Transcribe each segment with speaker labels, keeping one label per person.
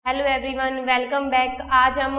Speaker 1: Hello everyone, welcome back. आज हम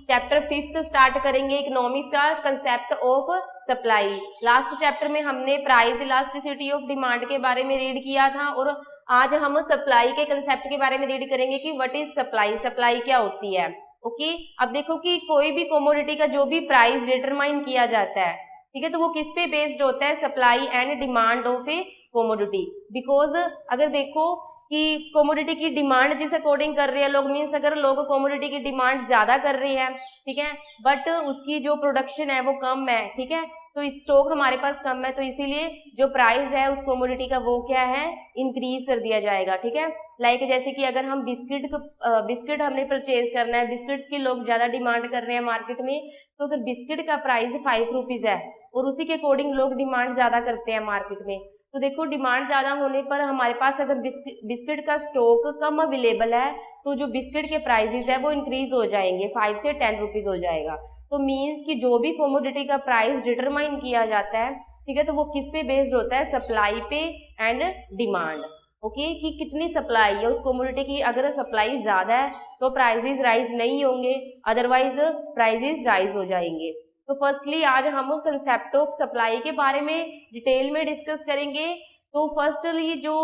Speaker 1: chapter 5 start करेंगे, इकोनॉमिक्स का concept of supply. Last chapter में हमने प्राइस इलास्टिसिटी ऑफ डिमांड के बारे में रीड किया था और आज हम सप्लाई के कंसेप्ट के बारे में रीड करेंगे कि व्हाट इज सप्लाई, सप्लाई क्या होती है। ओके, अब देखो कि कोई भी कमोडिटी का जो भी प्राइस डिटरमाइन किया जाता है, ठीक है, तो वो किस पे बेस्ड होता है? Supply and demand of A commodity. Because अगर देखो कि कमोडिटी की डिमांड जिस अकॉर्डिंग कर रहे हैं लोग, मीन्स अगर लोग कमोडिटी की डिमांड ज्यादा कर रहे हैं, ठीक है, बट उसकी जो प्रोडक्शन है वो कम है, ठीक है, तो स्टॉक हमारे पास कम है, तो इसीलिए जो प्राइस है उस कमोडिटी का वो क्या है, इंक्रीज कर दिया जाएगा। ठीक है, लाइक जैसे कि अगर हम बिस्किट हमने परचेज करना है, बिस्किट्स की लोग ज्यादा डिमांड कर रहे हैं मार्केट में, तो अगर बिस्किट का प्राइस 5 रुपीज है और उसी के अकॉर्डिंग लोग डिमांड ज्यादा करते हैं मार्केट में, तो देखो डिमांड ज्यादा होने पर हमारे पास अगर बिस्किट का स्टॉक कम अवेलेबल है तो जो बिस्किट के प्राइसेस है वो इंक्रीज हो जाएंगे, 5 से 10 रुपीज हो जाएगा। तो मीन्स कि जो भी कमोडिटी का प्राइस डिटरमाइन किया जाता है, ठीक है, तो वो किस पे बेस्ड होता है? सप्लाई पे एंड डिमांड। ओके, कि कितनी सप्लाई है उस कमोडिटी की। अगर सप्लाई ज्यादा है तो प्राइसेस राइज नहीं होंगे, अदरवाइज प्राइसेस राइज हो जाएंगे। तो फर्स्टली आज हम कंसेप्ट ऑफ सप्लाई के बारे में डिटेल में डिस्कस करेंगे। तो फर्स्टली जो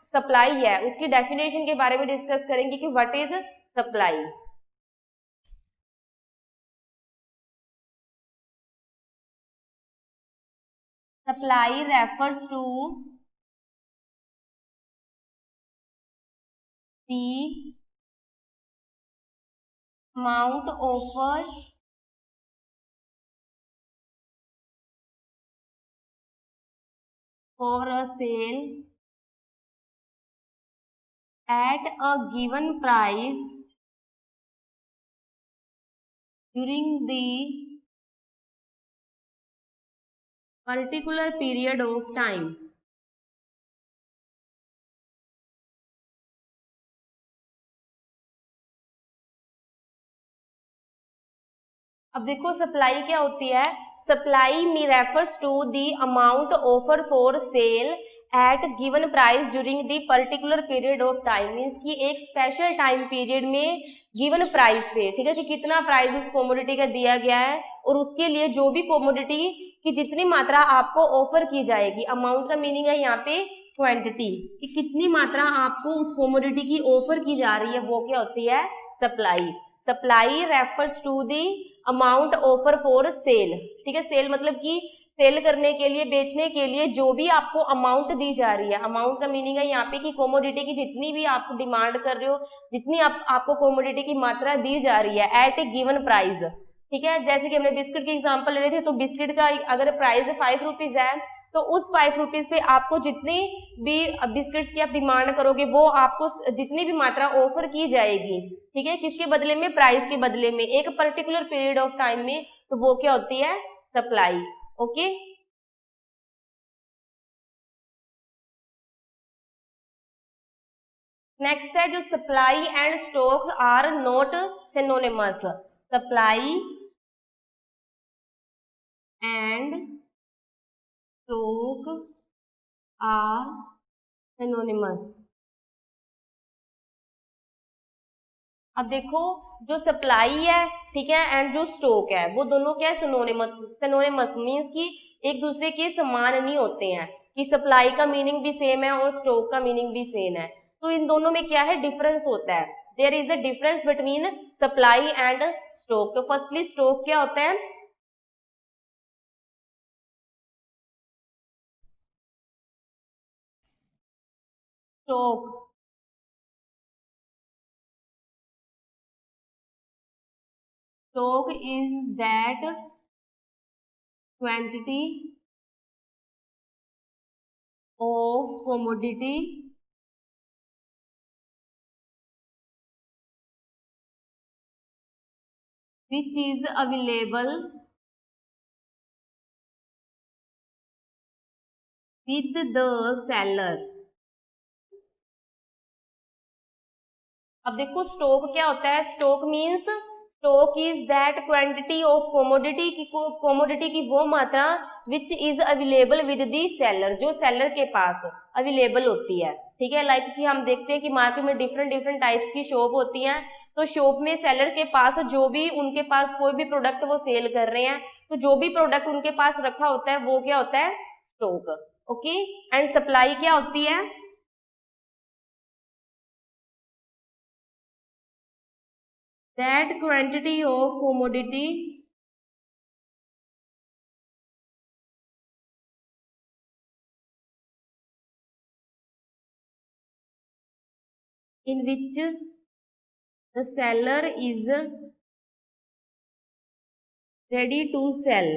Speaker 1: सप्लाई है उसकी डेफिनेशन के बारे में डिस्कस करेंगे कि what is supply. Supply refers to the amount offer for a sale at a given price during the particular period of time। अब देखो सप्लाई क्या होती है। सप्लाई मी refers to the amount offer for sale at given price during the particular period of time. Means की एक special time period में given price पे, ठीक है, कि कितना प्राइस उस कमोडिटी का दिया गया है और उसके लिए जो भी कमोडिटी की जितनी मात्रा आपको ऑफर की जाएगी, अमाउंट का मीनिंग है यहाँ पे क्वांटिटी, कि कितनी मात्रा आपको उस कमोडिटी की ऑफर की जा रही है, वो क्या होती है? Supply. Supply refers to the amount offer for sale, ठीक है, सेल मतलब कि सेल करने के लिए, बेचने के लिए जो भी आपको अमाउंट दी जा रही है। अमाउंट का मीनिंग है यहाँ पे कि कमोडिटी की जितनी भी आप डिमांड कर रहे हो, जितनी आपको कमोडिटी की मात्रा दी जा रही है एट ए गिवन प्राइस, ठीक है। जैसे कि हमने बिस्किट की एग्जांपल ले रहे थे, तो बिस्किट का अगर प्राइस 5 रुपीज है तो उस 5 रुपीज पे आपको जितनी भी बिस्किट्स की आप डिमांड करोगे वो आपको जितनी भी मात्रा ऑफर की जाएगी, ठीक है, किसके बदले में? प्राइस के बदले में, एक पर्टिकुलर पीरियड ऑफ टाइम में, तो वो क्या होती है? सप्लाई। ओके, नेक्स्ट है जो supply and stock are not synonymous. Supply and stock are synonymous. अब देखो जो सप्लाई है, ठीक है, एंड जो स्टॉक है, वो दोनों क्या है? सिनोनिमस। सिनोनिमस मीन्स कि एक दूसरे के समान नहीं होते हैं, कि सप्लाई का मीनिंग भी सेम है और स्टॉक का मीनिंग भी सेम है। तो इन दोनों में क्या है? डिफरेंस होता है। There is a difference between supply and stock. तो फर्स्टली स्टॉक क्या होता है? Stock stock is that quantity of commodity which is available with the seller। अब देखो स्टॉक क्या होता है? Stock means stock is that quantity of commodity की वो मात्रा which is available with the seller, जो सेलर के पास अवेलेबल होती है। ठीक है, लाइक कि हम देखते हैं कि मार्केट में डिफरेंट डिफरेंट टाइप्स की शॉप होती हैं, तो शॉप में सेलर के पास जो भी उनके पास कोई भी प्रोडक्ट वो सेल कर रहे हैं, तो जो भी प्रोडक्ट उनके पास रखा होता है वो क्या होता है, स्टॉक। ओके, एंड सप्लाई क्या होती है, that quantity of commodity in which the seller is ready to sell।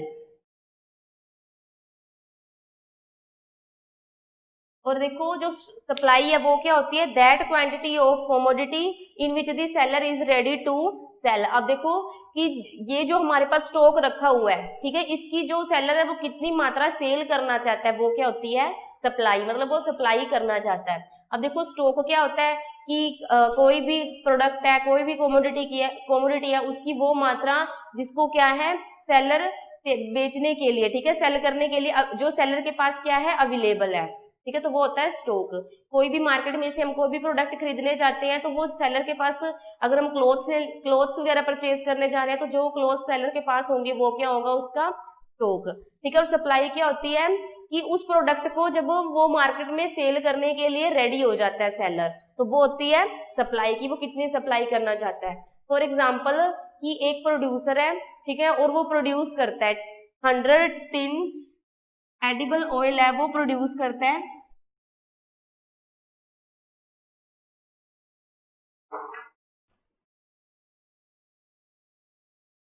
Speaker 1: और देखो जो सप्लाई है वो क्या होती है, that quantity of commodity in which the seller is ready to sell. अब देखो कि ये जो हमारे पास स्टॉक रखा हुआ है, ठीक है, इसकी जो सेलर है वो कितनी मात्रा सेल करना चाहता है, वो क्या होती है, सप्लाई, मतलब वो सप्लाई करना चाहता है। अब देखो स्टॉक क्या होता है कि कोई भी प्रोडक्ट है, कोई भी कोमोडिटी है, उसकी वो मात्रा जिसको क्या है, सेलर बेचने के लिए, ठीक है, सेल करने के लिए जो सेलर के पास क्या है, अवेलेबल है, ठीक है, तो वो होता है स्टॉक। कोई भी मार्केट में से हम कोई भी प्रोडक्ट खरीदने जाते हैं तो वो सेलर के पास, अगर हम क्लोथ्स वगैरह परचेज करने जा रहे हैं तो जो क्लोथ सेलर के पास होंगे वो क्या होगा, उसका स्टॉक। ठीक है, और सप्लाई क्या होती है कि उस प्रोडक्ट को जब वो मार्केट में सेल करने के लिए रेडी हो जाता है सेलर, तो वो होती है सप्लाई की, वो कितनी सप्लाई करना चाहता है। फॉर एग्जाम्पल कि एक प्रोड्यूसर है, ठीक है, और वो प्रोड्यूस करता है 100 टिन एडिबल ऑयल है, वो प्रोड्यूस करता है,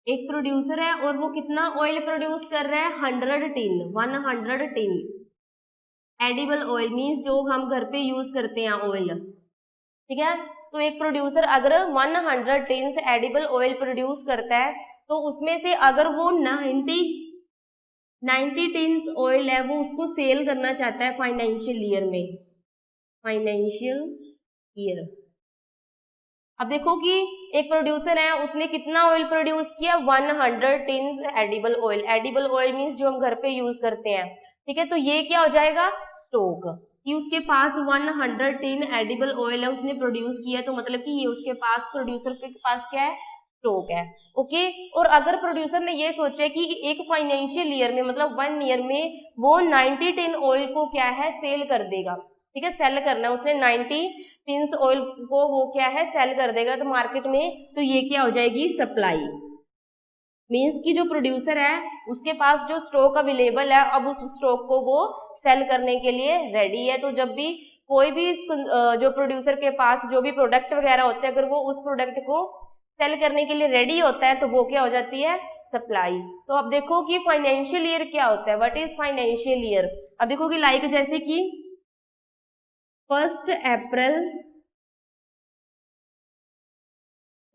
Speaker 1: एक प्रोड्यूसर है और वो कितना ऑयल प्रोड्यूस कर रहा है, 100 टिन एडिबल ऑयल मीन्स जो हम घर पे यूज करते हैं ऑयल। ठीक है, तो एक प्रोड्यूसर अगर 100 टिन्स एडिबल ऑयल प्रोड्यूस करता है तो उसमें से अगर वो 90 टिन्स ऑयल है वो उसको सेल करना चाहता है फाइनेंशियल ईयर में, फाइनेंशियल ईयर। अब देखो कि एक प्रोड्यूसर है, उसने कितना ऑयल प्रोड्यूस किया, 100 tins edible oil. Edible oil means जो हम घर पे यूज करते हैं, ठीक है, तो ये क्या हो जाएगा, स्टॉक, कि उसके पास 100 टिन एडिबल ऑयल है, उसने प्रोड्यूस किया, तो मतलब कि ये उसके पास, प्रोड्यूसर के पास क्या है, स्टॉक है। ओके, और अगर प्रोड्यूसर ने ये सोचा कि एक फाइनेंशियल ईयर में, मतलब 1 ईयर में वो 90 टिन ऑयल को क्या है, सेल कर देगा, ठीक है, सेल करना है उसने 90 टिन्स ऑयल को, वो क्या है, सेल कर देगा तो मार्केट में, तो ये क्या हो जाएगी, सप्लाई। मीन्स कि जो प्रोड्यूसर है उसके पास जो स्टॉक अवेलेबल है, अब उस स्टॉक को वो सेल करने के लिए रेडी है। तो जब भी कोई भी जो प्रोड्यूसर के पास जो भी प्रोडक्ट वगैरह होते हैं, अगर वो उस प्रोडक्ट को सेल करने के लिए रेडी होता है तो वो क्या हो जाती है, सप्लाई। तो अब देखो कि फाइनेंशियल ईयर क्या होता है, व्हाट इज फाइनेंशियल ईयर। अब देखो कि लाइक जैसे कि 1 अप्रैल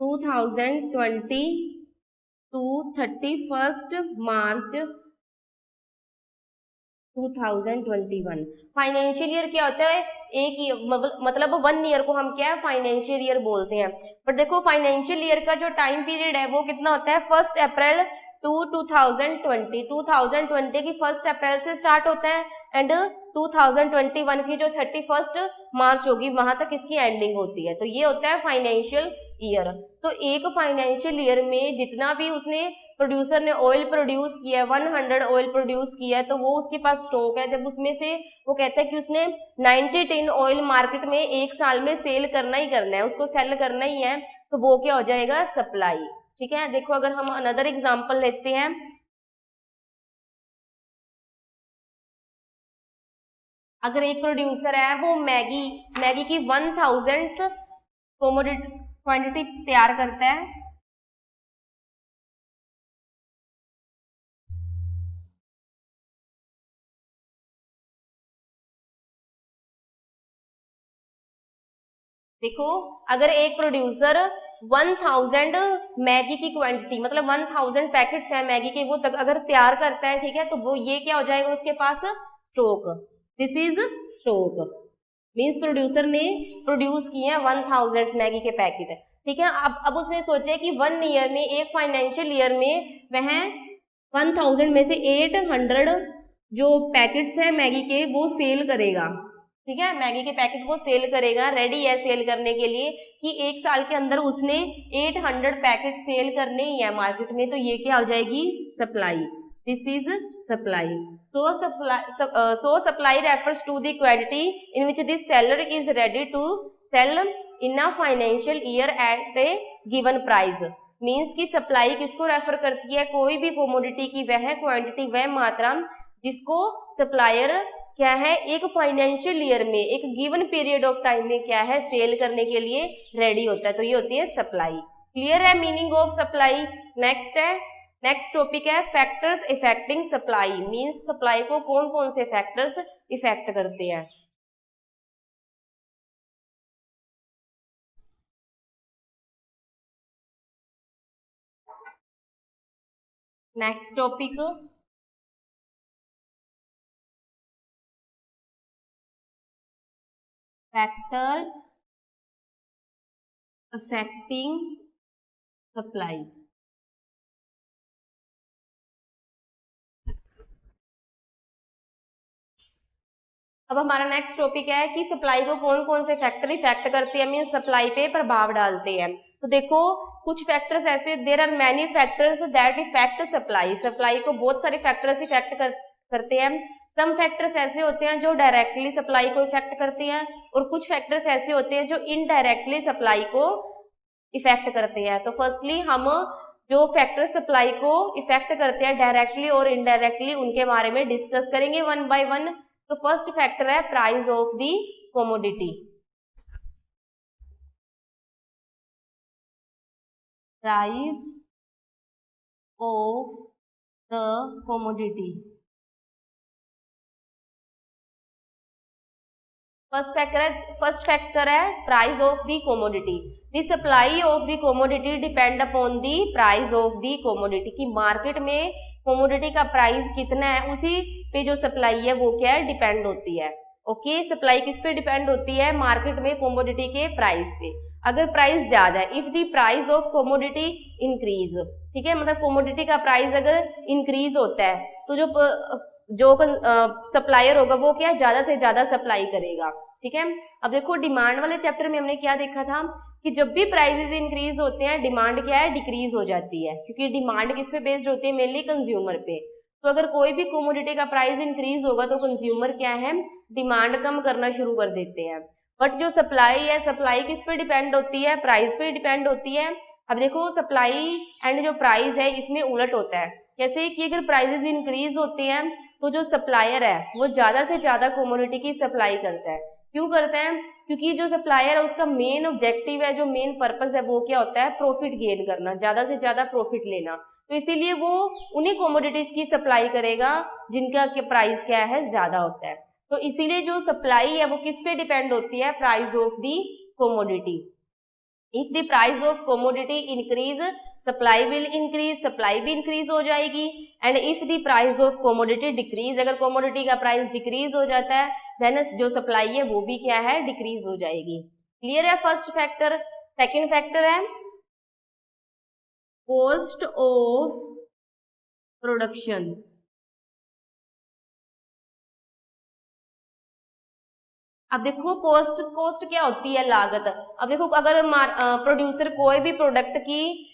Speaker 1: 2020 टू 31 मार्च 2021। फाइनेंशियल ईयर क्या होता है, एक मतलब 1 ईयर को हम क्या है, फाइनेंशियल ईयर बोलते हैं। पर देखो फाइनेंशियल ईयर का जो टाइम पीरियड है वो कितना होता है, 1 अप्रैल टू 2020 की 1 अप्रैल से स्टार्ट होता है एंड 2021 की जो 31 मार्च होगी वहां तक इसकी एंडिंग होती है। तो ये होता है फाइनेंशियल ईयर। तो एक फाइनेंशियल ईयर में जितना भी उसने प्रोड्यूसर ने ऑयल प्रोड्यूस किया है, 100 ऑयल प्रोड्यूस किया है, तो वो उसके पास स्टॉक है। जब उसमें से वो कहता है कि उसने 90 टिन ऑयल मार्केट में एक साल में सेल करना ही करना है, उसको सेल करना ही है, तो वो क्या हो जाएगा, सप्लाई। ठीक है, देखो अगर हम अनदर एग्जांपल लेते हैं, अगर एक प्रोड्यूसर है वो मैगी की 1000 कोमोडिटी क्वांटिटी तैयार करता है, देखो अगर एक प्रोड्यूसर 1000 मैगी की क्वांटिटी, मतलब 1000 पैकेट्स है मैगी के, वो तक अगर तैयार करता है, ठीक है, तो वो ये क्या हो जाएगा, उसके पास stock. This is stock means producer ने प्रोड्यूस किए हैं 1000 मैगी के पैकेट। ठीक है। अब उसने सोचा कि 1 ईयर में, एक फाइनेंशियल ईयर में वह 1000 में से 800 जो पैकेट्स है मैगी के वो सेल करेगा। ठीक है, मैगी के पैकेट वो सेल करेगा, रेडी है सेल करने के लिए कि एक साल के अंदर उसने 800 पैकेट सेल करने ही है मार्केट में, तो ये क्या हो जाएगी, supply. This is supply. So supply refers to the quantity in which this seller is ready to sell in a financial year at a given price. Means की सप्लाई किसको रेफर करती है, कोई भी कोमोडिटी की वह क्वांटिटी, वह मात्रा जिसको सप्लायर क्या है एक फाइनेंशियल ईयर में, एक गिवन पीरियड ऑफ टाइम में क्या है सेल करने के लिए रेडी होता है, तो ये होती है सप्लाई। क्लियर है meaning of supply. Next topic है factors affecting supply. Means supply को कौन कौन से फैक्टर्स इफेक्ट करते हैं। Next topic factors affecting supply. अब हमारा नेक्स्ट टॉपिक है कि सप्लाई को कौन कौन से फैक्टर इफेक्ट करते हैं, मीन सप्लाई पे प्रभाव डालते हैं। तो देखो कुछ फैक्टर्स ऐसे, there are many factors that effect supply. Supply को बहुत सारे फैक्टर्स इफेक्ट करते हैं। सम फैक्टर्स ऐसे होते हैं जो डायरेक्टली सप्लाई को इफेक्ट करते हैं, और कुछ फैक्टर्स ऐसे होते हैं जो इनडायरेक्टली सप्लाई को इफेक्ट करते हैं। तो फर्स्टली हम जो फैक्टर सप्लाई को इफेक्ट करते हैं डायरेक्टली और इनडायरेक्टली, उनके बारे में डिस्कस करेंगे वन बाय वन। तो फर्स्ट फैक्टर है price of the commodity. Price of the commodity. First factor है price of the commodity. The supply of the commodity depend upon the price of the commodity. की market में commodity का price कितना है, उसी पे जो सप्लाई है वो क्या है, डिपेंड होती है। ओके, सप्लाई किस पे डिपेंड होती है, मार्केट में कमोडिटी के प्राइस पे। अगर प्राइस ज्यादा है, if the price of commodity increase, ठीक है, मतलब कमोडिटी का प्राइस अगर इंक्रीज होता है तो जो सप्लायर होगा वो क्या ज्यादा से ज्यादा सप्लाई करेगा। ठीक है, अब देखो डिमांड वाले चैप्टर में हमने क्या देखा था कि जब भी प्राइसेस इंक्रीज होते हैं डिमांड क्या है, डिक्रीज हो जाती है, क्योंकि डिमांड किस पे बेस्ड होती है, मेनली कंज्यूमर पे। तो अगर कोई भी कमोडिटी का प्राइस इंक्रीज होगा तो कंज्यूमर क्या है, डिमांड कम करना शुरू कर देते हैं। बट जो सप्लाई है, सप्लाई किस पे डिपेंड होती है, प्राइस पे डिपेंड होती है। अब देखो सप्लाई एंड जो प्राइस है इसमें उलट होता है। कैसे कि अगर प्राइसेस इंक्रीज होते हैं तो जो सप्लायर है वो ज्यादा से ज्यादा कमोडिटी की सप्लाई करता है। क्यों करता है, क्योंकि जो सप्लायर है उसका मेन ऑब्जेक्टिव है, जो मेन पर्पस है वो क्या होता है, प्रॉफिट गेन करना, ज्यादा से ज्यादा प्रॉफिट लेना। तो इसीलिए वो उन्हीं कमोडिटीज की सप्लाई करेगा जिनका प्राइस क्या है, ज्यादा होता है। तो इसीलिए जो सप्लाई है वो किस पे डिपेंड होती है, price of the commodity. If the price of commodity increase supply will increase, supply भी इंक्रीज हो जाएगी। And if the price of commodity decrease, अगर कमोडिटी का प्राइस डिक्रीज हो जाता है देन जो सप्लाई है वो भी क्या है, डिक्रीज हो जाएगी। क्लियर है फर्स्ट फैक्टर। सेकेंड फैक्टर है कॉस्ट ऑफ प्रोडक्शन। अब देखो कॉस्ट क्या होती है, लागत। अब देखो अगर प्रोड्यूसर कोई भी प्रोडक्ट की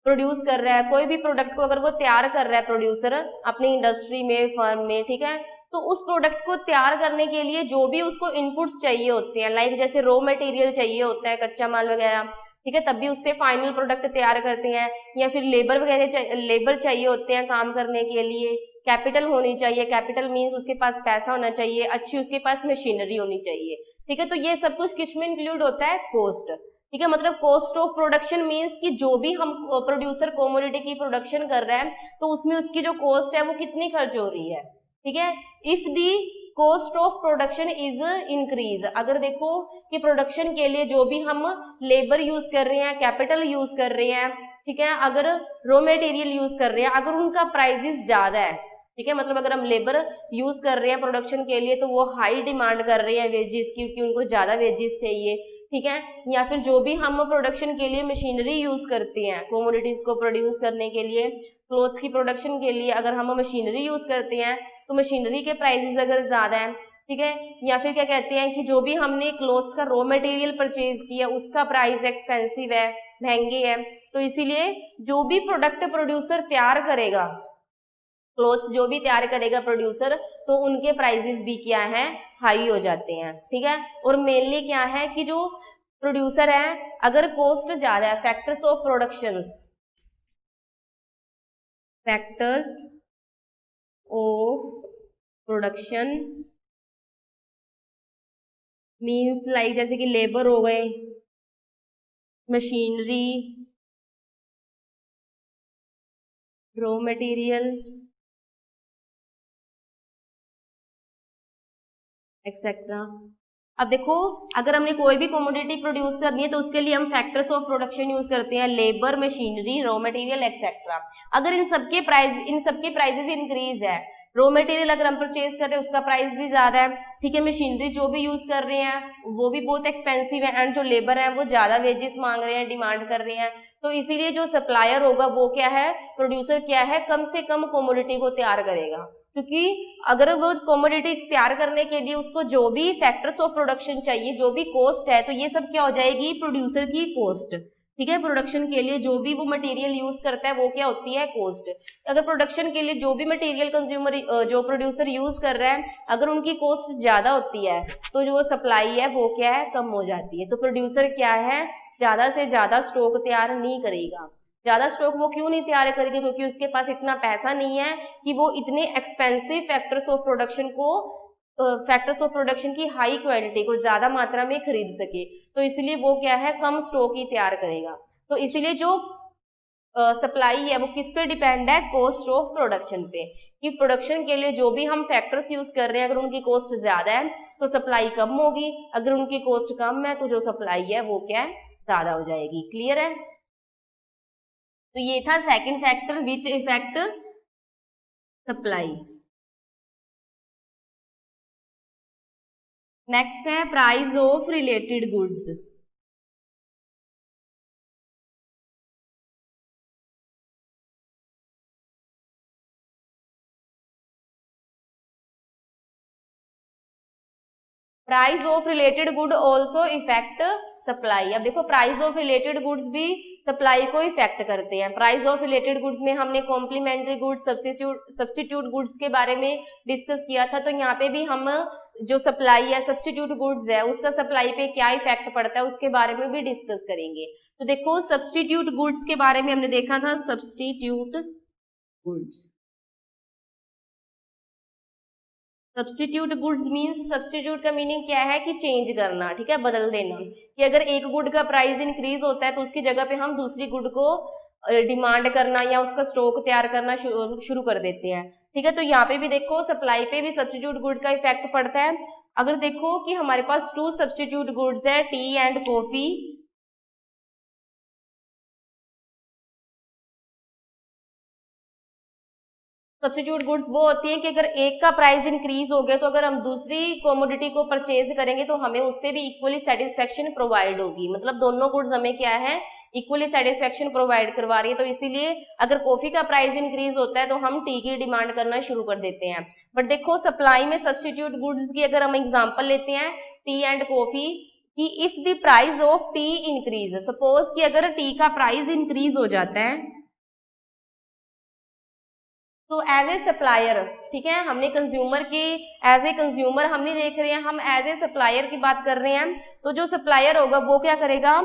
Speaker 1: प्रोड्यूस कर रहा है, कोई भी प्रोडक्ट को अगर वो तैयार कर रहा है प्रोड्यूसर अपनी इंडस्ट्री में, फर्म में, ठीक है, तो उस प्रोडक्ट को तैयार करने के लिए जो भी उसको इनपुट्स चाहिए होते हैं, लाइक जैसे रॉ मटेरियल चाहिए होता है, कच्चा माल वगैरह, ठीक है, तब भी उससे फाइनल प्रोडक्ट तैयार करते हैं। या फिर लेबर वगैरह लेबर चाहिए होते हैं काम करने के लिए, कैपिटल होनी चाहिए, कैपिटल मीन्स उसके पास पैसा होना चाहिए, अच्छी उसके पास मशीनरी होनी चाहिए। ठीक है, तो ये सब कुछ किस में इंक्लूड होता है, कॉस्ट। ठीक है, मतलब कॉस्ट ऑफ प्रोडक्शन मीन्स कि जो भी हम प्रोड्यूसर कमोडिटी की प्रोडक्शन कर रहे हैं तो उसमें उसकी जो कॉस्ट है वो कितनी खर्च हो रही है। ठीक है, if the cost of production is increase, अगर देखो कि प्रोडक्शन के लिए जो भी हम लेबर यूज कर रहे हैं, कैपिटल यूज कर रहे हैं, ठीक है, अगर रॉ मटेरियल यूज कर रहे हैं, अगर उनका प्राइसेस ज्यादा है, ठीक है, मतलब अगर हम लेबर यूज कर रहे हैं प्रोडक्शन के लिए तो वो हाई डिमांड कर रहे हैं वेजेस की, क्योंकि उनको ज्यादा वेजेस चाहिए, ठीक है, या फिर जो भी हम प्रोडक्शन के लिए मशीनरी यूज करते हैं, कमोडिटीज को प्रोड्यूस करने के लिए, क्लोथ्स की प्रोडक्शन के लिए अगर हम मशीनरी यूज करते हैं तो मशीनरी के प्राइसेस अगर ज्यादा है, ठीक है, या फिर क्या कहते हैं कि जो भी हमने क्लोथ्स का रॉ मटेरियल परचेज किया उसका प्राइस एक्सपेंसिव है, महंगे है, तो इसीलिए जो भी प्रोडक्ट प्रोड्यूसर तैयार करेगा, क्लोथ्स जो भी तैयार करेगा प्रोड्यूसर, तो उनके प्राइसेस भी क्या है, हाई हो जाते हैं, ठीक है। और मेनली क्या है कि जो प्रोड्यूसर है अगर कॉस्ट ज्यादा है, factors of productions, factors of production means like जैसे कि लेबर हो गए, मशीनरी, रॉ मटेरियल एक्सेट्रा। अब देखो अगर हमने कोई भी कमोडिटी प्रोड्यूस करनी है तो उसके लिए हम फैक्टर्स ऑफ प्रोडक्शन यूज करते हैं, labour, machinery, raw material etcetera. अगर इन सबके प्राइसेस इंक्रीज है, रॉ मटेरियल अगर हम परचेज कर रहे हैं उसका प्राइस भी ज्यादा है, ठीक है, मशीनरी जो भी यूज कर रहे हैं वो भी बहुत एक्सपेंसिव है, एंड जो लेबर है वो ज्यादा वेजेस मांग रहे हैं, डिमांड कर रहे हैं, तो इसीलिए जो सप्लायर होगा वो क्या है, प्रोड्यूसर क्या है, कम से कम कमोडिटी को तैयार करेगा, क्योंकि अगर वो कमोडिटी तैयार करने के लिए उसको जो भी फैक्टर्स ऑफ प्रोडक्शन चाहिए, जो भी कॉस्ट है, तो ये सब क्या हो जाएगी, प्रोड्यूसर की कॉस्ट, ठीक है। प्रोडक्शन के लिए जो भी वो मटेरियल यूज करता है वो क्या होती है, कॉस्ट। अगर प्रोडक्शन के लिए जो भी मटेरियल कंज्यूमर जो प्रोड्यूसर यूज कर रहा है अगर उनकी कॉस्ट ज्यादा होती है तो जो सप्लाई है वो क्या है, कम हो जाती है। तो प्रोड्यूसर क्या है, ज्यादा से ज्यादा स्टॉक तैयार नहीं करेगा। ज्यादा स्टॉक वो क्यों नहीं तैयार करेगी, क्योंकि उसके पास इतना पैसा नहीं है कि वो इतने एक्सपेंसिव फैक्टर्स ऑफ प्रोडक्शन की हाई क्वालिटी को ज्यादा मात्रा में खरीद सके, तो इसलिए वो क्या है, कम स्टॉक ही तैयार करेगा। तो इसलिए जो सप्लाई है वो किस पे डिपेंड है, कॉस्ट ऑफ प्रोडक्शन पे, कि प्रोडक्शन के लिए जो भी हम फैक्टर्स यूज कर रहे हैं अगर उनकी कॉस्ट ज्यादा है तो सप्लाई कम होगी, अगर उनकी कॉस्ट कम है तो जो सप्लाई है वो क्या है, ज्यादा हो जाएगी। क्लियर है। तो ये था second factor which affect supply. Next है price of related goods. Price of related good also affect supply. अब देखो प्राइस ऑफ रिलेटेड गुड्स भी सप्लाई को इफेक्ट करते हैं। प्राइस ऑफ रिलेटेड गुड्स में हमने कॉम्प्लीमेंट्री गुड्स, सब्स्टिट्यूट गुड्स के बारे में डिस्कस किया था, तो यहाँ पे भी हम जो सप्लाई है, सब्स्टिट्यूट गुड्स है, उसका सप्लाई पे क्या इफेक्ट पड़ता है उसके बारे में भी डिस्कस करेंगे। तो देखो सब्स्टिट्यूट गुड्स के बारे में हमने देखा था, substitute goods. Substitute goods means, substitute का मीनिंग क्या है कि चेंज करना, ठीक है, बदल देना, कि अगर एक गुड का प्राइस इंक्रीज होता है तो उसकी जगह पे हम दूसरी गुड को डिमांड करना या उसका स्टॉक तैयार करना शुरू कर देते हैं, ठीक है। तो यहाँ पे भी देखो सप्लाई पे भी सब्स्टिट्यूट गुड का इफेक्ट पड़ता है। अगर देखो कि हमारे पास 2 सब्स्टिट्यूट गुड्स है, T and coffee, substitute goods वो होती है कि अगर एक का प्राइस इंक्रीज हो गया तो अगर हम दूसरी कमोडिटी को परचेज करेंगे तो हमें उससे भी इक्वली सेटिस्फेक्शन प्रोवाइड होगी, मतलब दोनों गुड्स हमें क्या है, इक्वली सेटिस्फेक्शन प्रोवाइड करवा रही है। तो इसीलिए अगर कॉफी का प्राइस इंक्रीज होता है तो हम टी की डिमांड करना शुरू कर देते हैं। बट देखो सप्लाई में सब्स्टिट्यूट गुड्स की अगर हम एग्जाम्पल लेते हैं, टी एंड कॉफी, कि if the price of T increase, suppose कि अगर टी का प्राइस इंक्रीज हो जाता है तो एज ए सप्लायर, ठीक है, हमने कंज्यूमर की एज ए कंज्यूमर हम नहीं देख रहे हैं, हम एज ए सप्लायर की बात कर रहे हैं। तो जो सप्लायर होगा वो क्या करेगा,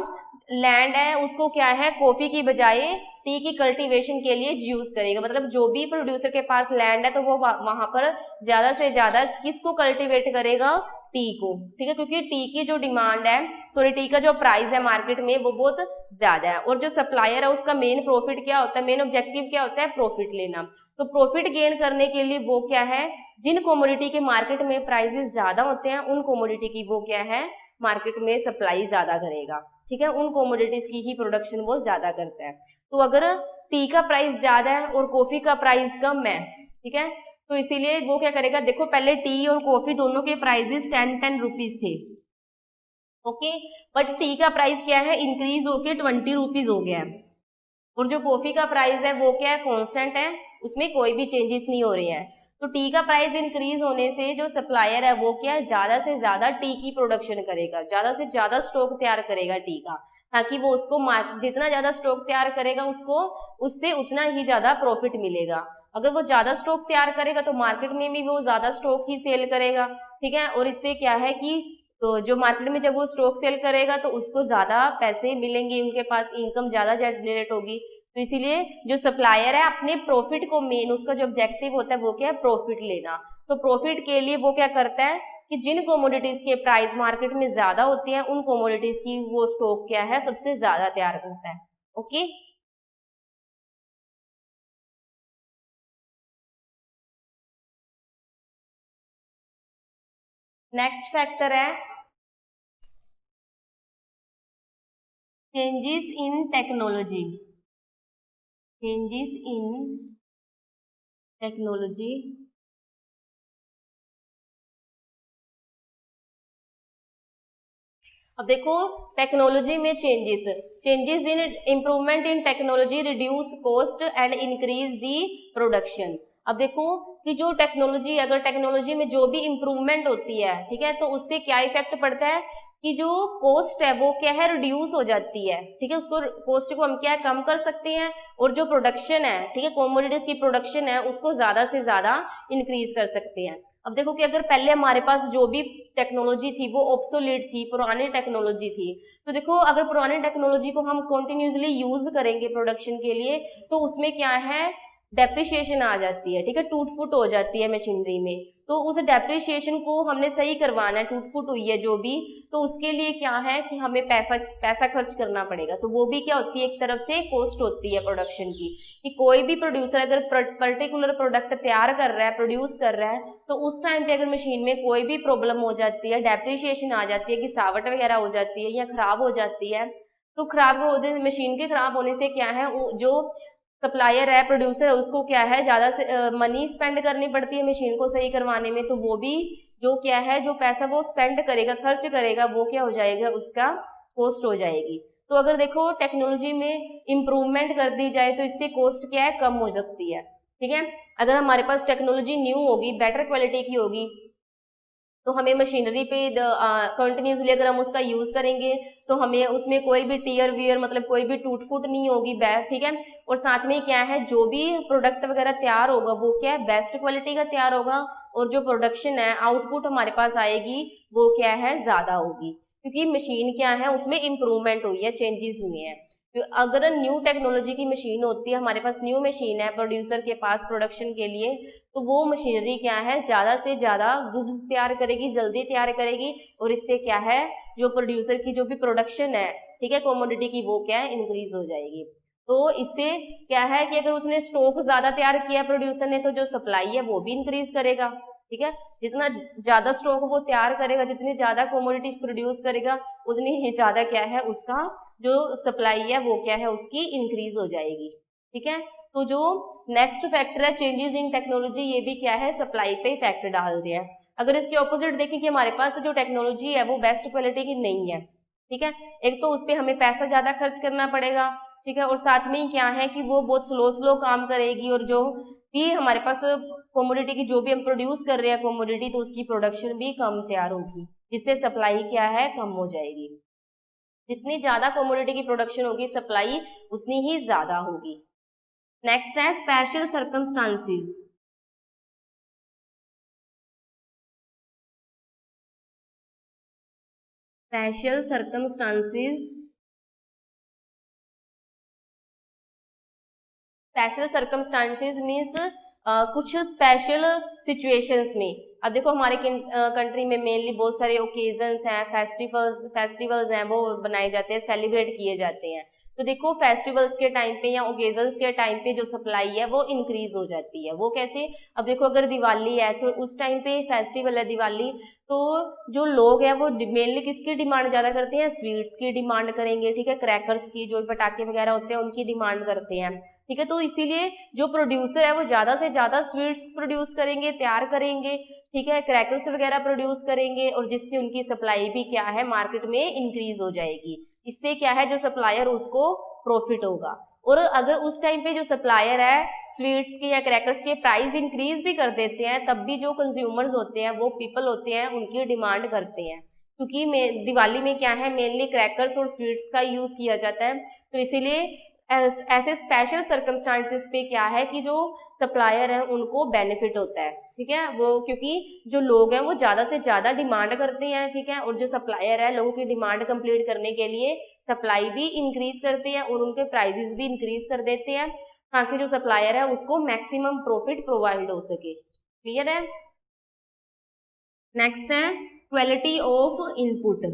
Speaker 1: लैंड है उसको क्या है, कॉफी की बजाय टी की कल्टीवेशन के लिए यूज करेगा। मतलब जो भी प्रोड्यूसर के पास लैंड है तो वो वहां पर ज्यादा से ज्यादा किसको कल्टीवेट करेगा, टी को, ठीक है, क्योंकि टी की जो डिमांड है, सॉरी टी का जो प्राइस है मार्केट में वो बहुत ज्यादा है। और जो सप्लायर है उसका मेन प्रॉफिट क्या होता है, मेन ऑब्जेक्टिव क्या होता है, प्रॉफिट लेना। तो प्रॉफिट गेन करने के लिए वो क्या है, जिन कमोडिटी के मार्केट में प्राइसेस ज्यादा होते हैं उन कमोडिटी की वो क्या है, मार्केट में सप्लाई ज्यादा करेगा, ठीक है, उन कमोडिटीज की ही प्रोडक्शन वो ज्यादा करता है। तो अगर टी का प्राइस ज्यादा है और कॉफी का प्राइस कम है, ठीक है, तो इसीलिए वो क्या करेगा, देखो पहले टी और कॉफी दोनों के प्राइसेस 10-10 रुपीज थे, ओके। बट टी का प्राइस क्या है, इंक्रीज होके 20 रुपीज हो गया है, और जो कॉफी का प्राइस है वो क्या है, कांस्टेंट है, उसमें कोई भी चेंजेस नहीं हो रहे हैं। तो टी का प्राइस इंक्रीज होने से जो सप्लायर है वो क्या है, ज्यादा से ज्यादा टी की प्रोडक्शन करेगा, ज्यादा से ज्यादा स्टॉक तैयार करेगा टी का, ताकि वो उसको जितना ज्यादा स्टॉक तैयार करेगा उसको उससे उतना ही ज्यादा प्रॉफिट मिलेगा। अगर वो ज्यादा स्टॉक तैयार करेगा तो मार्केट में भी वो ज्यादा स्टॉक ही सेल करेगा, ठीक है। और इससे क्या है कि तो जो मार्केट में जब वो स्टॉक सेल करेगा तो उसको ज्यादा पैसे मिलेंगे, उनके पास इनकम ज्यादा जनरेट होगी। तो इसीलिए जो सप्लायर है अपने प्रॉफिट को, मेन उसका जो ऑब्जेक्टिव होता है वो क्या है, प्रॉफिट लेना। तो प्रॉफिट के लिए वो क्या करता है कि जिन कोमोडिटीज के प्राइस मार्केट में ज्यादा होती है उन कोमोडिटीज की वो स्टॉक क्या है, सबसे ज्यादा तैयार करता है। ओके। नेक्स्ट फैक्टर है changes in technology. Changes in technology. अब देखो टेक्नोलॉजी में changes in improvement in technology reduce cost and increase the production. अब देखो कि जो टेक्नोलॉजी, अगर टेक्नोलॉजी में जो भी इंप्रूवमेंट होती है, ठीक है, तो उससे क्या इफेक्ट पड़ता है कि जो कॉस्ट है वो क्या है, रिड्यूस हो जाती है, ठीक है, उसको कॉस्ट को हम क्या है, कम कर सकते हैं, और जो प्रोडक्शन है, ठीक है, कमोडिटीज की प्रोडक्शन है उसको ज्यादा से ज्यादा इंक्रीज कर सकते हैं। अब देखो कि अगर पहले हमारे पास जो भी टेक्नोलॉजी थी वो ऑब्सोलीट थी, पुरानी टेक्नोलॉजी थी, तो देखो अगर पुरानी टेक्नोलॉजी को हम कंटिन्यूसली यूज करेंगे प्रोडक्शन के लिए तो उसमें क्या है, डेप्रिसिएशन आ जाती है, ठीक है, टूट फूट हो जाती है मशीनरी में। तो उस डेप्रिसिएशन को हमने सही करवाना है, टूट फूट हुई है जो भी, तो उसके लिए क्या है कि हमें पैसा खर्च करना पड़ेगा। तो वो भी क्या होती है, एक तरफ से कॉस्ट होती है प्रोडक्शन की, कि कोई भी प्रोड्यूसर अगर पर्टिकुलर प्रोडक्ट तैयार कर रहा है, प्रोड्यूस कर रहा है, तो उस टाइम पे अगर मशीन में कोई भी प्रॉब्लम हो जाती है, डेप्रिसिएशन आ जाती है, गिरावट वगैरह हो जाती है या खराब हो जाती है, तो खराब होने, मशीन के खराब होने से क्या है, जो सप्लायर है, प्रोड्यूसर है, उसको क्या है, ज्यादा से मनी स्पेंड करनी पड़ती है मशीन को सही करवाने में। तो वो भी जो क्या है, जो पैसा वो स्पेंड करेगा, खर्च करेगा, वो क्या हो जाएगा, उसका कॉस्ट हो जाएगी। तो अगर देखो टेक्नोलॉजी में इम्प्रूवमेंट कर दी जाए तो इससे कॉस्ट क्या है, कम हो सकती है, ठीक है। अगर हमारे पास टेक्नोलॉजी न्यू होगी, बेटर क्वालिटी की होगी, तो हमें मशीनरी पे कंटिन्यूसली अगर हम उसका यूज करेंगे तो हमें उसमें कोई भी टीयर वियर, मतलब कोई भी टूट फूट नहीं होगी, ठीक है। और साथ में क्या है, जो भी प्रोडक्ट वगैरह तैयार होगा वो क्या है, बेस्ट क्वालिटी का तैयार होगा, और जो प्रोडक्शन है, आउटपुट हमारे पास आएगी वो क्या है, ज्यादा होगी, क्योंकि मशीन क्या है, उसमें इंप्रूवमेंट हुई है, चेंजेस हुए हैं। तो अगर न्यू टेक्नोलॉजी की मशीन होती है, हमारे पास न्यू मशीन है प्रोड्यूसर के पास प्रोडक्शन के लिए, तो वो मशीनरी क्या है, ज्यादा से ज्यादा गुड्स तैयार करेगी, जल्दी तैयार करेगी, और इससे क्या है, जो प्रोड्यूसर की जो भी प्रोडक्शन है, ठीक है, कमोडिटी की, वो क्या है, इंक्रीज हो जाएगी। तो इससे क्या है कि अगर उसने स्टॉक ज्यादा तैयार किया प्रोड्यूसर ने, तो जो सप्लाई है वो भी इंक्रीज करेगा, ठीक है। जितना ज्यादा स्टॉक वो तैयार करेगा, जितनी ज्यादा कमोडिटीज प्रोड्यूस करेगा, उतनी ही ज्यादा क्या है, उसका जो सप्लाई है वो क्या है, उसकी इंक्रीज हो जाएगी, ठीक है। तो जो नेक्स्ट फैक्टर है चेंजेस इन टेक्नोलॉजी, ये भी क्या है, सप्लाई पे इफेक्ट डाल दिया है। अगर इसके ऑपोजिट देखें कि हमारे पास जो टेक्नोलॉजी है वो बेस्ट क्वालिटी की नहीं है, ठीक है, एक तो उस पर हमें पैसा ज्यादा खर्च करना पड़ेगा, ठीक है, और साथ में ही क्या है कि वो बहुत स्लो स्लो काम करेगी, और जो भी हमारे पास कमोडिटी की जो भी हम प्रोड्यूस कर रहे हैं कमोडिटी, तो उसकी प्रोडक्शन भी कम तैयार होगी, जिससे सप्लाई क्या है, कम हो जाएगी। जितनी ज्यादा कमोडिटी की प्रोडक्शन होगी, सप्लाई उतनी ही ज्यादा होगी। नेक्स्ट है special circumstances. Special circumstances. Special circumstances means कुछ स्पेशल सिचुएशंस में। अब देखो हमारे कंट्री में मेनली बहुत सारे ओकेजन्स हैं, फेस्टिवल्स हैं, वो बनाए जाते हैं, सेलिब्रेट किए जाते हैं। तो देखो फेस्टिवल्स के टाइम पे या ओकेजन्स के टाइम पे जो सप्लाई है वो इंक्रीज हो जाती है। वो कैसे, अब देखो अगर दिवाली है तो उस टाइम पे फेस्टिवल है दिवाली, तो जो लोग हैं वो मेनली किसकी डिमांड ज्यादा करते हैं, स्वीट्स की डिमांड करेंगे, ठीक है, क्रैकर्स की, जो पटाखे वगैरह होते हैं उनकी डिमांड करते हैं, ठीक है। तो इसीलिए जो प्रोड्यूसर है वो ज्यादा से ज्यादा स्वीट्स प्रोड्यूस करेंगे, तैयार करेंगे, ठीक है, क्रैकर्स वगैरह प्रोड्यूस करेंगे और जिससे उनकी सप्लाई भी क्या है मार्केट में इंक्रीज हो जाएगी। इससे क्या है जो सप्लायर उसको प्रॉफिट होगा। और अगर उस टाइम पे जो सप्लायर है स्वीट्स के या क्रैकर्स के प्राइस इंक्रीज भी कर देते हैं, तब भी जो कंज्यूमर्स होते हैं वो पीपल होते हैं उनकी डिमांड करते हैं, क्योंकि दिवाली में क्या है मेनली क्रैकर्स और स्वीट्स का यूज किया जाता है। तो इसीलिए ऐसे स्पेशल सर्कमस्टांसेस पे क्या है कि जो सप्लायर है उनको बेनिफिट होता है, ठीक है, वो क्योंकि जो लोग हैं वो ज्यादा से ज्यादा डिमांड करते हैं, ठीक है, और जो सप्लायर है लोगों की डिमांड कंप्लीट करने के लिए सप्लाई भी इंक्रीज करते हैं और उनके प्राइजेस भी इंक्रीज कर देते हैं, ताकि जो सप्लायर है उसको मैक्सिमम प्रॉफिट प्रोवाइड हो सके। क्लियर है। नेक्स्ट है क्वालिटी ऑफ इनपुट।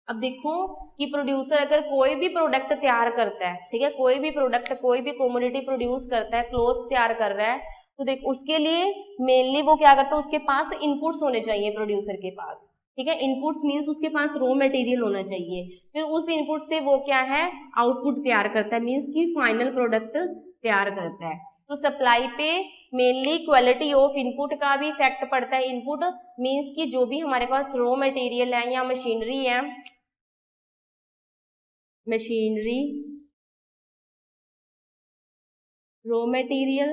Speaker 1: अब देखो कि प्रोड्यूसर अगर कोई भी प्रोडक्ट तैयार करता है, ठीक है, कोई भी प्रोडक्ट कोई भी कमोडिटी प्रोड्यूस करता है, क्लोथ्स तैयार कर रहा है, तो देख उसके लिए मेनली वो क्या करता है उसके पास इनपुट्स होने चाहिए प्रोड्यूसर के पास, ठीक है, इनपुट्स मींस उसके पास रॉ मटेरियल होना चाहिए, फिर उस इनपुट से वो क्या है आउटपुट तैयार करता है, मींस की फाइनल प्रोडक्ट तैयार करता है। तो सप्लाई पे मेनली क्वालिटी ऑफ इनपुट का भी इफेक्ट पड़ता है। इनपुट मींस की जो भी हमारे पास रॉ मटेरियल है या मशीनरी है, मशीनरी, रॉ मटेरियल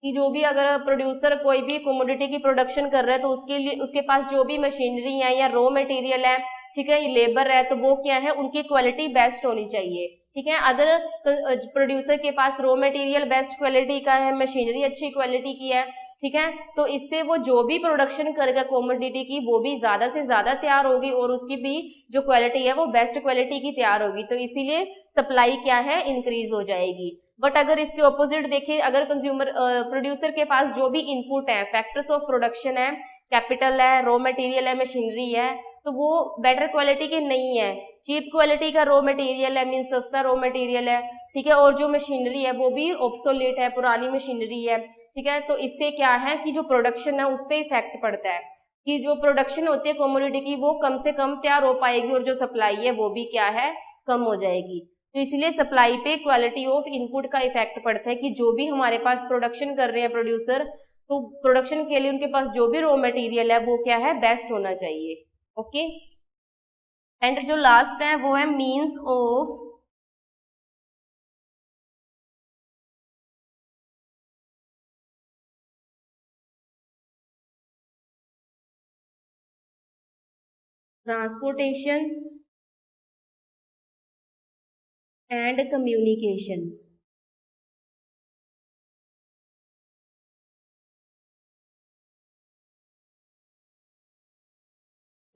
Speaker 1: कि जो भी अगर प्रोड्यूसर कोई भी कमोडिटी की प्रोडक्शन कर रहा है तो उसके लिए उसके पास जो भी मशीनरी है या रॉ मटेरियल है, ठीक है, लेबर है, तो वो क्या है उनकी क्वालिटी बेस्ट होनी चाहिए, ठीक है। अगर प्रोड्यूसर के पास रॉ मटेरियल बेस्ट क्वालिटी का है, मशीनरी अच्छी क्वालिटी की है, ठीक है, तो इससे वो जो भी प्रोडक्शन करेगा कमोडिटी की वो भी ज्यादा से ज्यादा तैयार होगी और उसकी भी जो क्वालिटी है वो बेस्ट क्वालिटी की तैयार होगी, तो इसीलिए सप्लाई क्या है इंक्रीज हो जाएगी। बट अगर इसके ऑपोजिट देखें, अगर कंज्यूमर प्रोड्यूसर के पास जो भी इनपुट है, फैक्टर्स ऑफ प्रोडक्शन है, कैपिटल है, रॉ मटेरियल है, मशीनरी है, तो वो बेटर क्वालिटी के नहीं है, चीप क्वालिटी का रॉ मटेरियल है, मीन सस्ता रॉ मटेरियल है, ठीक है, और जो मशीनरी है वो भी ऑब्सोलेट है, पुरानी मशीनरी है, ठीक है, तो इससे क्या है कि जो प्रोडक्शन है उस पर इफेक्ट पड़ता है कि जो प्रोडक्शन होती है कमोडिटी की वो कम से कम तैयार हो पाएगी और जो सप्लाई है वो भी क्या है कम हो जाएगी। तो इसलिए सप्लाई पे क्वालिटी ऑफ इनपुट का इफेक्ट पड़ता है कि जो भी हमारे पास प्रोडक्शन कर रहे हैं प्रोड्यूसर, तो प्रोडक्शन के लिए उनके पास जो भी रॉ मटेरियल है वो क्या है बेस्ट होना चाहिए। ओके, एंड जो लास्ट है वो है means of transportation and communication.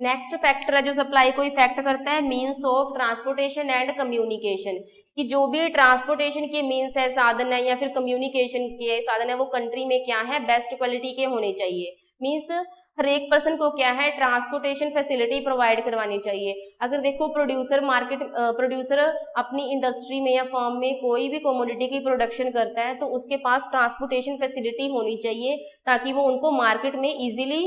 Speaker 1: Next factor है जो सप्लाई को इफेक्ट करता है means of transportation and communication, कि जो भी ट्रांसपोर्टेशन के मींस है, साधन है या फिर कम्युनिकेशन के साधन है वो कंट्री में क्या है बेस्ट क्वालिटी के होने चाहिए। मींस हर एक पर्सन को क्या है ट्रांसपोर्टेशन फैसिलिटी प्रोवाइड करवानी चाहिए। अगर देखो प्रोड्यूसर अपनी इंडस्ट्री में या फर्म में कोई भी कमोडिटी की प्रोडक्शन करता है तो उसके पास ट्रांसपोर्टेशन फैसिलिटी होनी चाहिए ताकि वो उनको मार्केट में इजीली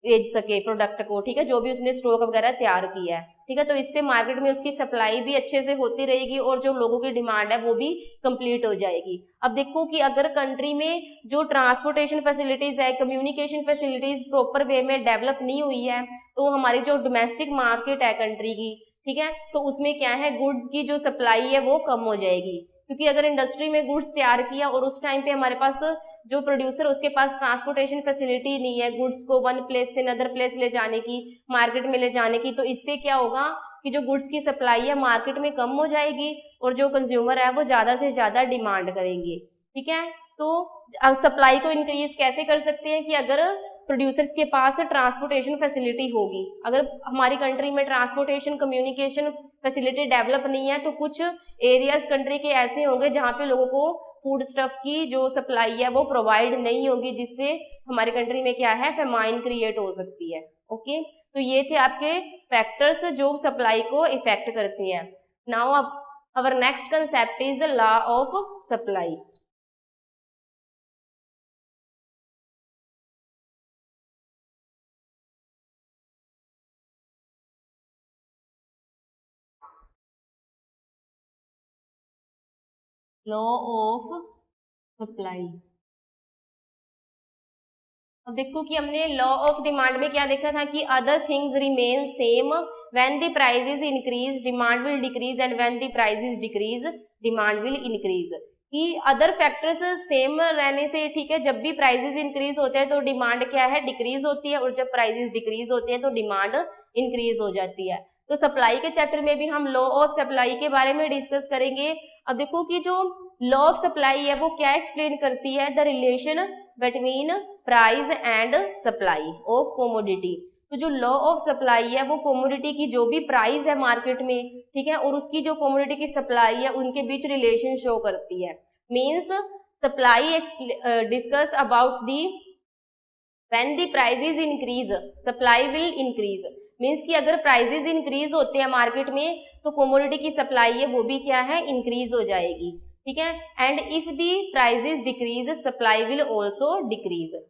Speaker 1: बेच सके प्रोडक्ट को, ठीक है, जो भी उसने स्टॉक वगैरह तैयार किया है, ठीक है, तो इससे मार्केट में उसकी सप्लाई भी अच्छे से होती रहेगी और जो लोगों की डिमांड है वो भी कंप्लीट हो जाएगी। अब देखो कि अगर कंट्री में जो ट्रांसपोर्टेशन फैसिलिटीज है, कम्युनिकेशन फैसिलिटीज प्रॉपर वे में डेवलप नहीं हुई है तो हमारी जो डोमेस्टिक मार्केट है कंट्री की, ठीक है, तो उसमें क्या है गुड्स की जो सप्लाई है वो कम हो जाएगी, क्योंकि अगर इंडस्ट्री में गुड्स तैयार किया और उस टाइम पे हमारे पास जो प्रोड्यूसर उसके पास ट्रांसपोर्टेशन फैसिलिटी नहीं है गुड्स को वन प्लेस से अनदर प्लेस ले जाने की, मार्केट में ले जाने की, तो इससे क्या होगा कि जो गुड्स की सप्लाई है मार्केट में कम हो जाएगी और जो कंज्यूमर है वो ज्यादा से ज्यादा डिमांड करेंगे, ठीक है। तो सप्लाई को इंक्रीज कैसे कर सकते हैं कि अगर प्रोड्यूसर्स के पास ट्रांसपोर्टेशन फैसिलिटी होगी। अगर हमारी कंट्री में ट्रांसपोर्टेशन कम्युनिकेशन फैसिलिटी डेवलप नहीं है तो कुछ एरियाज कंट्री के ऐसे होंगे जहाँ पे लोगों को फूड स्टफ की जो सप्लाई है वो प्रोवाइड नहीं होगी, जिससे हमारी कंट्री में क्या है फेमाइन क्रिएट हो सकती है। ओके, तो ये थे आपके फैक्टर्स जो सप्लाई को इफेक्ट करती हैं। Now our next concept is the law of supply. Law of supply. अब देखो कि हमने लॉ ऑफ डिमांड में क्या देखा था कि other things remain same when the prices increase demand will decrease and when the prices decrease demand will increase, कि अदर फैक्टर्स सेम रहने से, ठीक है, जब भी प्राइसेस इंक्रीज होते हैं तो डिमांड क्या है, डिक्रीज होती है, और जब प्राइसेस डिक्रीज होते हैं तो डिमांड इंक्रीज हो जाती है। तो सप्लाई के चैप्टर में भी हम लॉ ऑफ सप्लाई के बारे में डिस्कस करेंगे। अब देखो कि जो लॉ ऑफ सप्लाई है वो क्या एक्सप्लेन करती है, the relation between price and supply of commodity. तो जो लॉ ऑफ सप्लाई है वो कोमोडिटी की जो भी प्राइस है मार्केट में, ठीक है, और उसकी जो कोमोडिटी की सप्लाई है उनके बीच रिलेशन शो करती है। Means supply discuss about the when the prices increase supply will increase. Means कि अगर प्राइसेस इंक्रीज होते हैं मार्केट में तो कोमोडिटी की सप्लाई है वो भी क्या है, इंक्रीज हो जाएगी, ठीक है। And if the prices decrease supply will also decrease.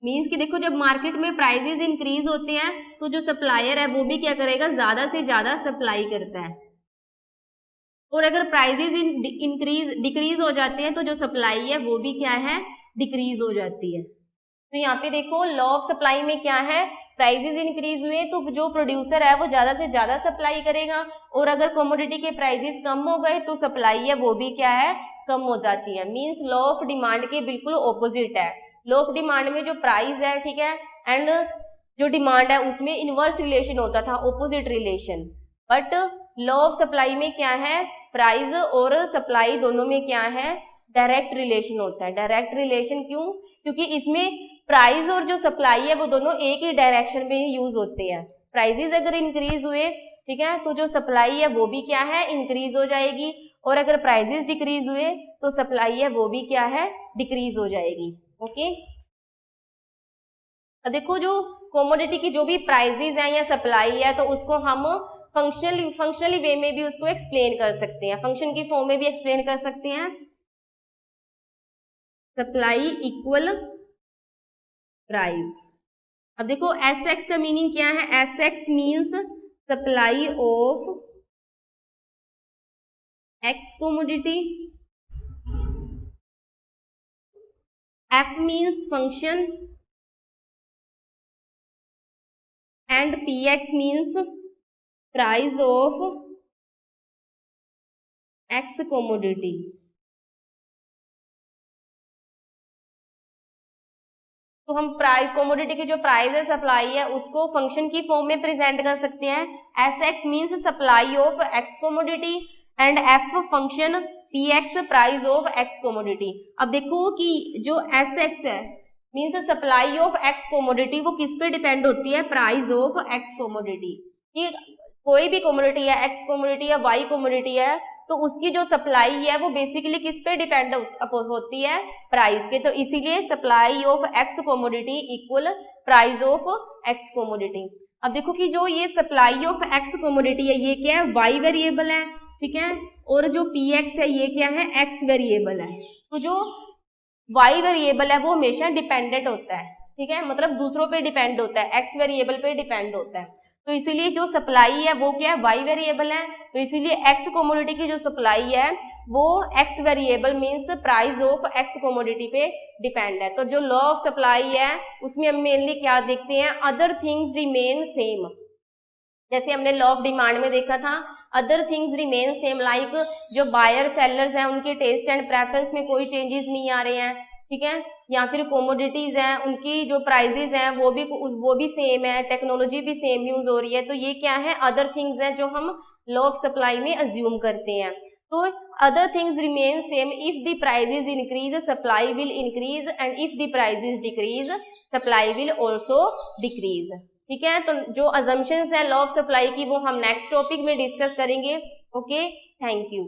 Speaker 1: Means कि देखो जब मार्केट में प्राइसेस इंक्रीज होते हैं तो जो सप्लायर है वो भी क्या करेगा, ज्यादा से ज्यादा सप्लाई करता है, और अगर प्राइसेस डिक्रीज हो जाते हैं तो जो सप्लाई है वो भी क्या है, डिक्रीज हो जाती है। तो यहाँ पे देखो लॉ ऑफ सप्लाई में क्या है, प्राइसेस इंक्रीज हुए तो जो प्रोड्यूसर है वो ज्यादा से ज्यादा सप्लाई करेगा, और अगर कमोडिटी के प्राइसेस कम हो गए तो सप्लाई है वो भी क्या है, कम हो जाती है। मींस लॉ ऑफ डिमांड के बिल्कुल ऑपोजिट है। लॉ ऑफ डिमांड में जो प्राइस है, ठीक है, एंड जो डिमांड है उसमें इनवर्स रिलेशन होता था, opposite relation. But law of supply में क्या है, प्राइस और सप्लाई दोनों में क्या है, डायरेक्ट रिलेशन होता है। डायरेक्ट रिलेशन क्यों, क्योंकि इसमें प्राइस और जो सप्लाई है वो दोनों एक ही डायरेक्शन में यूज होते हैं। प्राइसेस अगर इंक्रीज हुए, ठीक है, तो जो सप्लाई है वो भी क्या है, इंक्रीज हो जाएगी, और अगर प्राइसेस डिक्रीज हुए तो सप्लाई है वो भी क्या है, डिक्रीज हो जाएगी। ओके, अब देखो जो कमोडिटी की जो भी प्राइसेस है या सप्लाई है तो उसको हम फंक्शनली वे में भी उसको एक्सप्लेन कर सकते हैं, फंक्शन की फॉर्म में भी एक्सप्लेन कर सकते हैं। Supply equal price. अब देखो एस एक्स का मीनिंग क्या है, S x means supply of x commodity, F means function, and P x means price of x commodity. तो हम प्राइस कोमोडिटी की जो प्राइस है, सप्लाई है, उसको फंक्शन की फॉर्म में प्रेजेंट कर सकते हैं। S x means supply of x commodity and F function, P x price of x commodity. अब देखो कि जो एस एक्स है means supply of x commodity, वो किस पे डिपेंड होती है, प्राइस ऑफ एक्स कोमोडिटी। कि कोई भी कोमोडिटी है, एक्स कोमोडिटी या वाई कोमोडिटी है, तो उसकी जो सप्लाई है वो बेसिकली किस पे डिपेंड होती है, प्राइस के। तो इसीलिए supply of x commodity equal price of x commodity. अब देखो कि जो ये सप्लाई ऑफ एक्स कोमोडिटी है ये क्या है, वाई वेरिएबल है, ठीक है, और जो पी एक्स है ये क्या है, एक्स वेरिएबल है। तो जो वाई वेरिएबल है वो हमेशा डिपेंडेंट होता है, ठीक है, मतलब दूसरों पे डिपेंड होता है, एक्स वेरिएबल पे डिपेंड होता है। तो इसीलिए जो सप्लाई है वो क्या है, वाई वेरिएबल है, तो इसीलिए एक्स कोमोडिटी की जो सप्लाई है वो x variable means price of x commodity पे डिपेंड है। तो जो लॉ ऑफ सप्लाई है उसमें हम मेनली क्या देखते हैं, अदर थिंग्स रिमेन सेम। जैसे हमने लॉ ऑफ डिमांड में देखा था, other things remain same, like जो बायर सेलर्स हैं उनके टेस्ट एंड प्रेफरेंस में कोई चेंजेस नहीं आ रहे हैं, ठीक है, या फिर कोमोडिटीज हैं उनकी जो प्राइजेस हैं वो भी सेम है, टेक्नोलॉजी भी सेम यूज हो रही है। तो ये क्या है, अदर थिंग्स हैं जो हम लॉ ऑफ सप्लाई में अज्यूम करते हैं। तो other things remain same, if the prices increase supply will increase and if the prices decrease supply will also decrease, ठीक है। तो जो अजम्पशंस है लॉ ऑफ सप्लाई की वो हम नेक्स्ट टॉपिक में डिस्कस करेंगे। Okay, thank you.